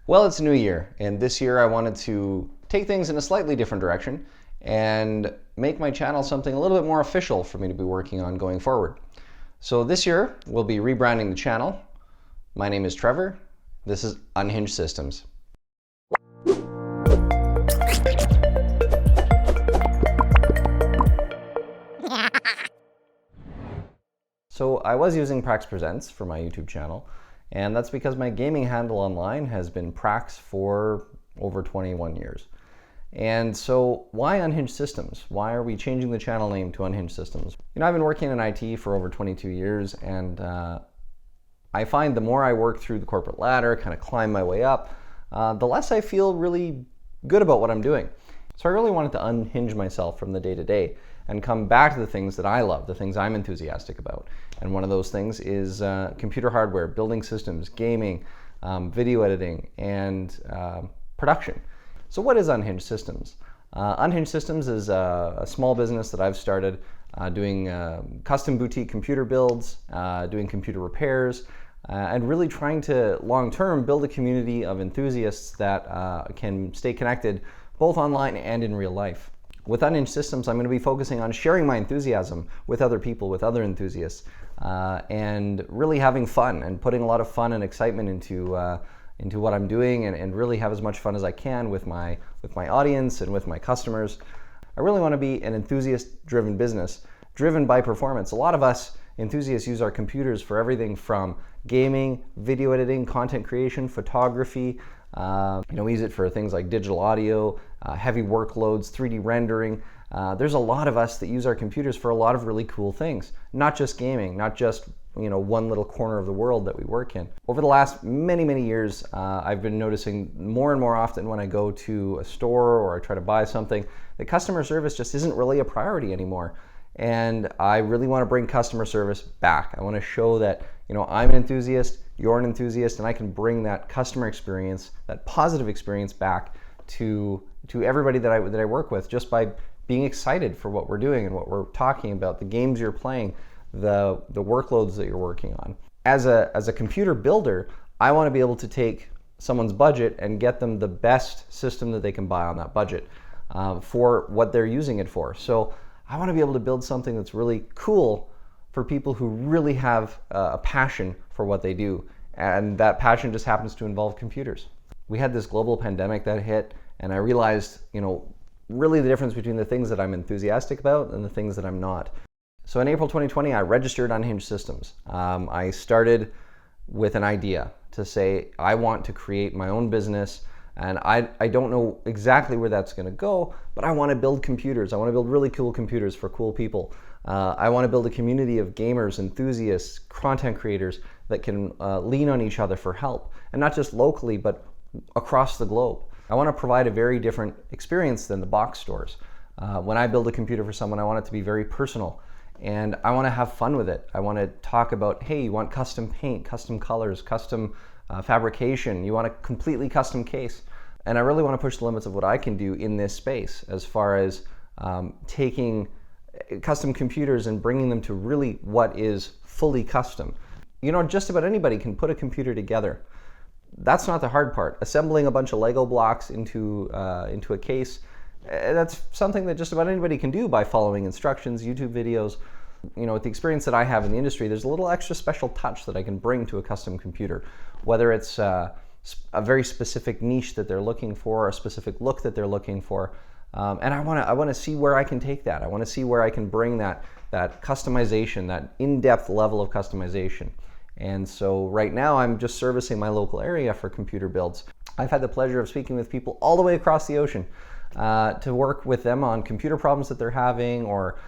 Well, it's a new year, and this year I wanted to take things in a slightly different direction and make my channel something a little bit more official for me to be working on going forward. So this year we'll be rebranding the channel. My name is Trevor. This is Unhinged Systems. So I was using PraxPresents for my YouTube channel, and that's because my gaming handle online has been Prax for over 21 years. And so why Unhinged Systems? Why are we changing the channel name to Unhinged Systems? You know, I've been working in IT for over 22 years, and I find the more I work through the corporate ladder, kind of climb my way up, the less I feel really good about what I'm doing. So I really wanted to unhinge myself from the day-to-day and come back to the things that I love, the things I'm enthusiastic about. And one of those things is computer hardware, building systems, gaming, video editing, and production. So what is Unhinged Systems? Unhinged Systems is a small business that I've started doing custom boutique computer builds, doing computer repairs, and really trying to long-term build a community of enthusiasts that can stay connected both online and in real life. With Unhinged Systems, I'm going to be focusing on sharing my enthusiasm with other people, with other enthusiasts, and really having fun and putting a lot of fun and excitement into what I'm doing, and really have as much fun as I can with my audience and with my customers. I really want to be an enthusiast-driven business, driven by performance. A lot of us enthusiasts use our computers for everything from gaming, video editing, content creation, photography. We use it for things like digital audio, heavy workloads, 3D rendering. There's a lot of us that use our computers for a lot of really cool things, not just gaming, not just one little corner of the world that we work in. Over the last many years, I've been noticing more and more often when I go to a store or I try to buy something, that customer service just isn't really a priority anymore. And I really want to bring customer service back. I want to show that I'm an enthusiast, you're an enthusiast, and I can bring that customer experience, that positive experience back to everybody that I work with, just by being excited for what we're doing and what we're talking about, the games you're playing, the workloads that you're working on. As a computer builder, I want to be able to take someone's budget and get them the best system that they can buy on that budget for what they're using it for. So I want to be able to build something that's really cool for people who really have a passion for what they do, and that passion just happens to involve computers. We had this global pandemic that hit, and I realized, really the difference between the things that I'm enthusiastic about and the things that I'm not. So in April 2020, I registered Unhinged Systems. I started with an idea to say, I want to create my own business, and I don't know exactly where that's going to go, but I want to build computers. I want to build really cool computers for cool people. I want to build a community of gamers, enthusiasts, content creators that can lean on each other for help, and not just locally, but across the globe. I want to provide a very different experience than the box stores. When I build a computer for someone, I want it to be very personal, and I want to have fun with it. I want to talk about, hey, you want custom paint, custom colors, custom fabrication, you want a completely custom case. And I really want to push the limits of what I can do in this space as far as taking custom computers and bringing them to really what is fully custom. Just about anybody can put a computer together. That's not the hard part. Assembling a bunch of Lego blocks into a case, that's something that just about anybody can do by following instructions, YouTube videos. With the experience that I have in the industry, there's a little extra special touch that I can bring to a custom computer, whether it's a very specific niche that they're looking for, a specific look that they're looking for. And I want to see where I can take that. I want to see where I can bring that customization, that in-depth level of customization. And so right now I'm just servicing my local area for computer builds. I've had the pleasure of speaking with people all the way across the ocean to work with them on computer problems that they're having, or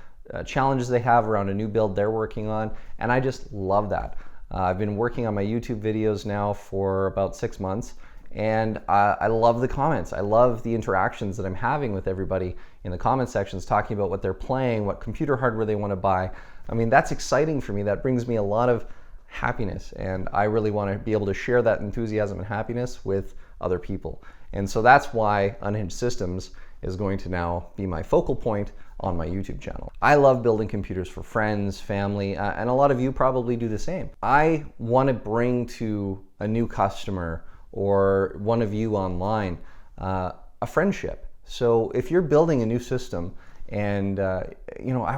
challenges they have around a new build they're working on, and I just love that. I've been working on my YouTube videos now for about 6 months, and I love the comments. I love the interactions that I'm having with everybody in the comment sections, talking about what they're playing, what computer hardware they want to buy. I mean, that's exciting for me. That brings me a lot of happiness, and I really want to be able to share that enthusiasm and happiness with other people. And so that's why Unhinged Systems is going to now be my focal point on my YouTube channel. I love building computers for friends, family, and a lot of you probably do the same. I want to bring to a new customer or one of you online a friendship. So if you're building a new system and I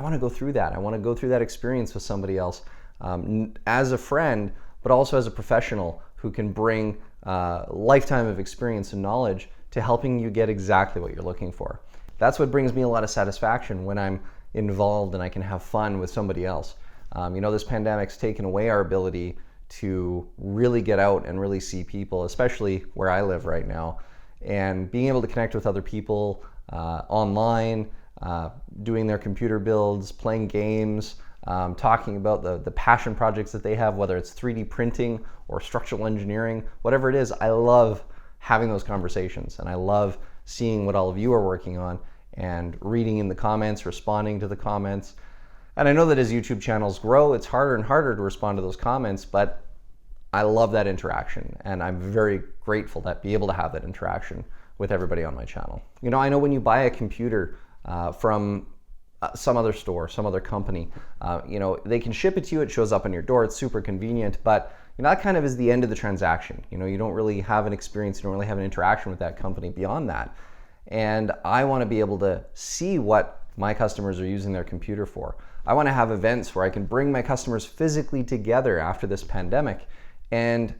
want to go through that. I want to go through that experience with somebody else as a friend, but also as a professional who can bring a lifetime of experience and knowledge to helping you get exactly what you're looking for. That's what brings me a lot of satisfaction when I'm involved and I can have fun with somebody else. This pandemic's taken away our ability to really get out and really see people, especially where I live right now. And being able to connect with other people online, doing their computer builds, playing games, talking about the passion projects that they have, whether it's 3D printing or structural engineering, whatever it is, I love having those conversations. And I love seeing what all of you are working on and reading in the comments, responding to the comments. And I know that as YouTube channels grow, it's harder and harder to respond to those comments, but I love that interaction. And I'm very grateful to be able to have that interaction with everybody on my channel. I know when you buy a computer from some other store, some other company, they can ship it to you, it shows up on your door, it's super convenient, but that kind of is the end of the transaction. You don't really have an experience, you don't really have an interaction with that company beyond that. And I want to be able to see what my customers are using their computer for. I want to have events where I can bring my customers physically together after this pandemic and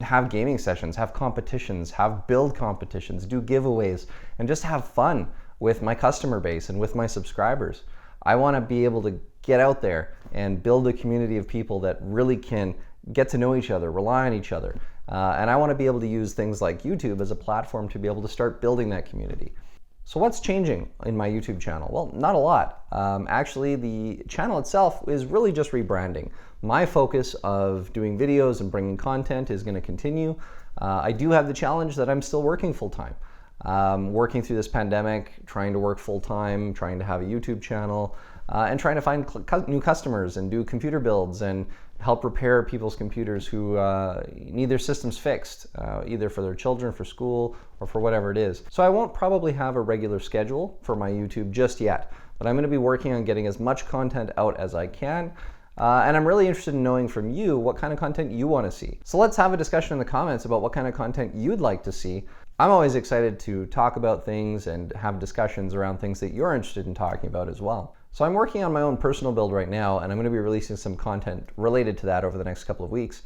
have gaming sessions, have competitions, have build competitions, do giveaways, and just have fun with my customer base and with my subscribers. I want to be able to get out there and build a community of people that really can get to know each other, rely on each other. And I want to be able to use things like YouTube as a platform to be able to start building that community. So what's changing in my YouTube channel? Well, not a lot. Actually, the channel itself is really just rebranding. My focus of doing videos and bringing content is going to continue. I do have the challenge that I'm still working full-time. Working through this pandemic, trying to work full-time, trying to have a YouTube channel, and trying to find new customers and do computer builds and help repair people's computers who need their systems fixed, either for their children, for school, or for whatever it is. So I won't probably have a regular schedule for my YouTube just yet, but I'm going to be working on getting as much content out as I can. And I'm really interested in knowing from you what kind of content you want to see. So let's have a discussion in the comments about what kind of content you'd like to see. I'm always excited to talk about things and have discussions around things that you're interested in talking about as well. So I'm working on my own personal build right now, and I'm going to be releasing some content related to that over the next couple of weeks.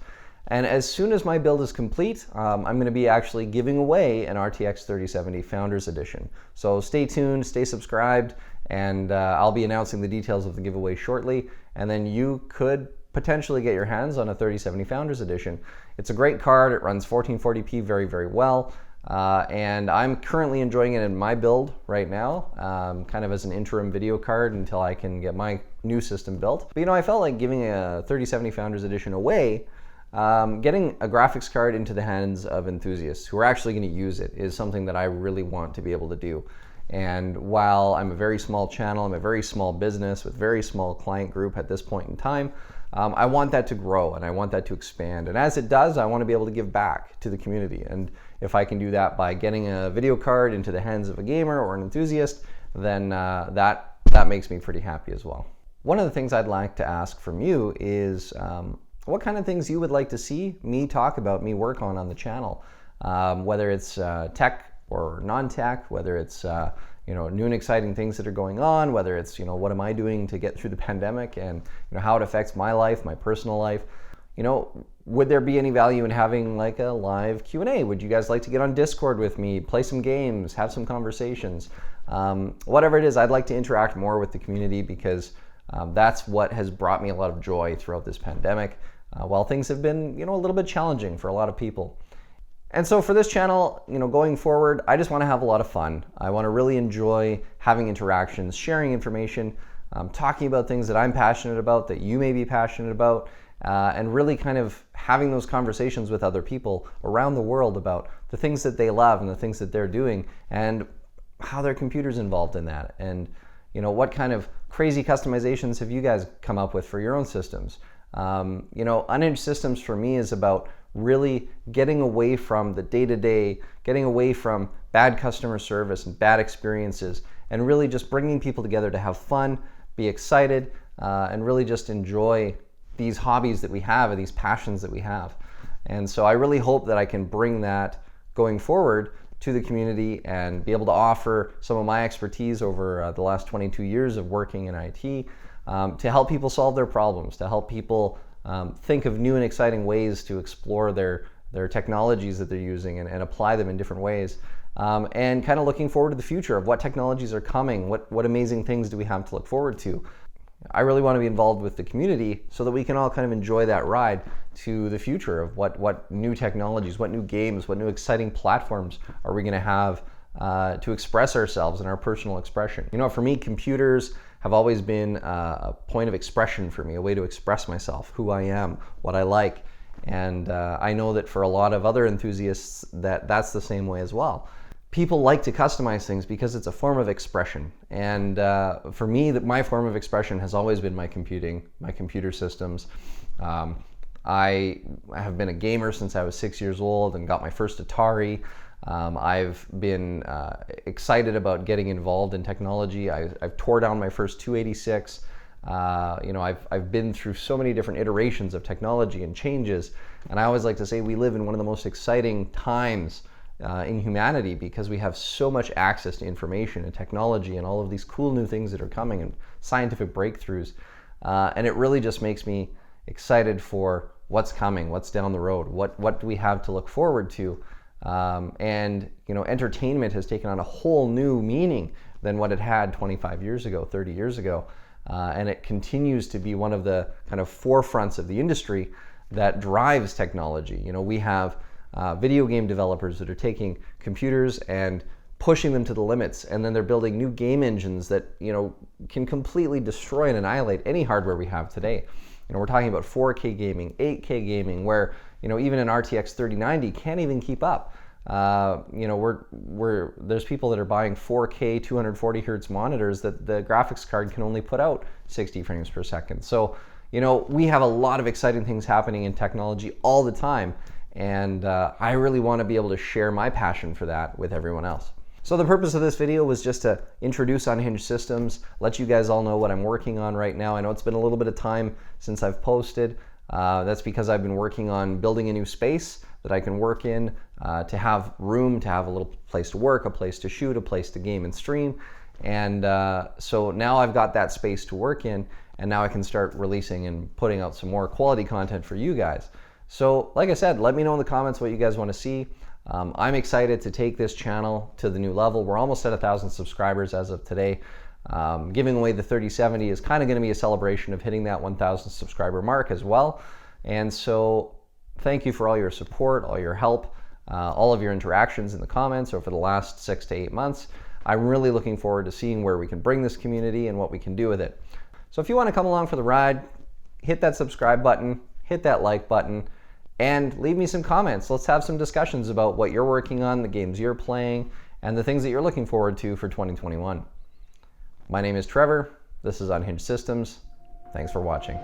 And as soon as my build is complete, I'm going to be actually giving away an RTX 3070 Founders Edition. So stay tuned, stay subscribed, and I'll be announcing the details of the giveaway shortly. And then you could potentially get your hands on a 3070 Founders Edition. It's a great card. It runs 1440p very, very well. And I'm currently enjoying it in my build right now, kind of as an interim video card until I can get my new system built. But I felt like giving a 3070 Founders Edition away, getting a graphics card into the hands of enthusiasts who are actually going to use it is something that I really want to be able to do. And while I'm a very small channel, I'm a very small business with very small client group at this point in time, I want that to grow and I want that to expand. And as it does, I want to be able to give back to the community. And if I can do that by getting a video card into the hands of a gamer or an enthusiast, then that makes me pretty happy as well. One of the things I'd like to ask from you is what kind of things you would like to see me talk about, me work on the channel, whether it's tech or non-tech, whether it's new and exciting things that are going on, whether it's what am I doing to get through the pandemic and how it affects my life, my personal life. Would there be any value in having like a live Q&A? Would you guys like to get on Discord with me, play some games, have some conversations? Whatever it is, I'd like to interact more with the community because that's what has brought me a lot of joy throughout this pandemic, while things have been a little bit challenging for a lot of people. And so for this channel, going forward, I just want to have a lot of fun. I want to really enjoy having interactions, sharing information, talking about things that I'm passionate about, that you may be passionate about, and really kind of having those conversations with other people around the world about the things that they love and the things that they're doing and how their computer's involved in that. And what kind of crazy customizations have you guys come up with for your own systems? Unhinged Systems for me is about really getting away from the day-to-day, getting away from bad customer service and bad experiences, and really just bringing people together to have fun, be excited, and really just enjoy these hobbies that we have and these passions that we have. And so I really hope that I can bring that going forward to the community and be able to offer some of my expertise over the last 22 years of working in IT to help people solve their problems, to help people think of new and exciting ways to explore their technologies that they're using and apply them in different ways. And kind of looking forward to the future of what technologies are coming, what amazing things do we have to look forward to. I really want to be involved with the community so that we can all kind of enjoy that ride to the future of what new technologies, what new games, what new exciting platforms are we going to have to express ourselves and our personal expression. You know, for me, computers have always been a point of expression for me, a way to express myself, who I am, what I like. And I know that for a lot of other enthusiasts that's the same way as well. People like to customize things because it's a form of expression. And for me, my form of expression has always been my computer systems. I have been a gamer since I was 6 years old and got my first Atari. I've been excited about getting involved in technology. I've tore down my first 286. I've been through so many different iterations of technology and changes. And I always like to say we live in one of the most exciting times in humanity because we have so much access to information and technology and all of these cool new things that are coming and scientific breakthroughs. And it really just makes me excited for what's coming, what's down the road, what do we have to look forward to. And entertainment has taken on a whole new meaning than what it had 25 years ago, 30 years ago. And it continues to be one of the kind of forefronts of the industry that drives technology. We have video game developers that are taking computers and pushing them to the limits, and then they're building new game engines that can completely destroy and annihilate any hardware we have today. We're talking about 4K gaming, 8K gaming, where even an RTX 3090 can't even keep up. There's people that are buying 4K 240 hertz monitors that the graphics card can only put out 60 frames per second. So we have a lot of exciting things happening in technology all the time, and I really want to be able to share my passion for that with everyone else. So the purpose of this video was just to introduce Unhinged Systems, let you guys all know what I'm working on right now. I know it's been a little bit of time since I've posted. That's because I've been working on building a new space that I can work in, to have room, to have a little place to work, a place to shoot, a place to game and stream. And so now I've got that space to work in, and now I can start releasing and putting out some more quality content for you guys. So like I said, let me know in the comments what you guys want to see. I'm excited to take this channel to the new level. We're almost at 1,000 subscribers as of today. Giving away the 3070 is kind of going to be a celebration of hitting that 1,000 subscriber mark as well. And so thank you for all your support, all your help, all of your interactions in the comments over the last 6 to 8 months. I'm really looking forward to seeing where we can bring this community and what we can do with it. So if you want to come along for the ride, hit that subscribe button, hit that like button, and leave me some comments. Let's have some discussions about what you're working on, the games you're playing, and the things that you're looking forward to for 2021. My name is Trevor. This is Unhinged Systems. Thanks for watching.